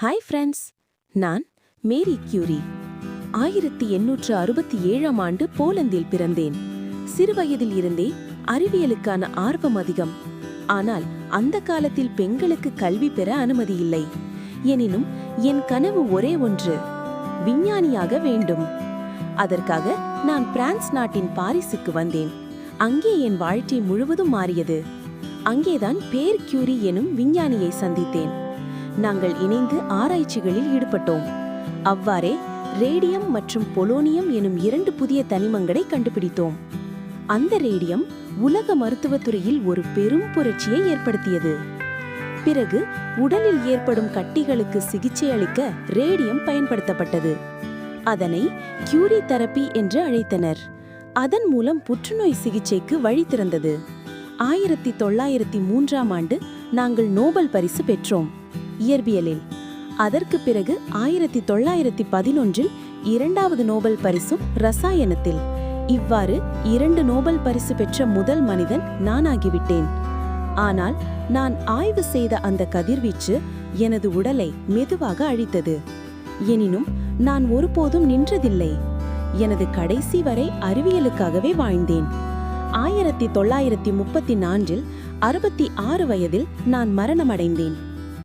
Hi friends, நான் Marie Curie. 1867ஆம் ஆண்டு போலந்தில் பிறந்தேன். சிறுவயதில் இருந்தே அறிவியலுக்கான ஆர்வம் அதிகம். ஆனால் அந்த காலத்தில் பெண்களுக்கு கல்வி பெற அனுமதி இல்லை. எனினும் என் கனவு ஒரே ஒன்று, விஞ்ஞானியாக வேண்டும். அதற்காக நான் பிரான்ஸ் நாட்டின் பாரிஸுக்கு வந்தேன். அங்கே என் வாழ்க்கை முழுவதும் மாறியது. அங்கேதான் பேர் கியூரி எனும் விஞ்ஞானியை சந்தித்தேன். நாங்கள் இணைந்து ஆராய்ச்சிகளில் ஈடுபட்டோம். அவ்வாறே ரேடியம் மற்றும் பொலோனியம் எனும் 2 புதிய தனிமங்களை கண்டுபிடித்தோம். அந்த ரேடியம் உலக மருத்துவத்துறையில் ஒரு பெரும் புரட்சியை ஏற்படுத்தியது. பிறகு உடலில் ஏற்படும் கட்டிகளுக்கு சிகிச்சை அளிக்க ரேடியம் பயன்படுத்தப்பட்டது. அதனை கியூரி தெரப்பி என்று அழைத்தனர். அதன் மூலம் புற்றுநோய் சிகிச்சைக்கு வழி திறந்தது. 1903ஆம் ஆண்டு நாங்கள் நோபல் பரிசு பெற்றோம் இயற்பியலில். அதற்கு பிறகு 1911இல் 2வது நோபல் பரிசும் ரசாயனத்தில். இவ்வாறு 2 நோபல் பரிசு பெற்ற முதல் மனிதன் நானாகிவிட்டேன். ஆனால் நான் ஆய்வு செய்த அந்த கதிர்வீச்சு எனது உடலை மெதுவாக அழித்தது. எனினும் நான் ஒருபோதும் நின்றதில்லை. எனது கடைசி வரை அறிவியலுக்காகவே வாழ்ந்தேன். 1934இல் 66 வயதில் நான் மரணமடைந்தேன்.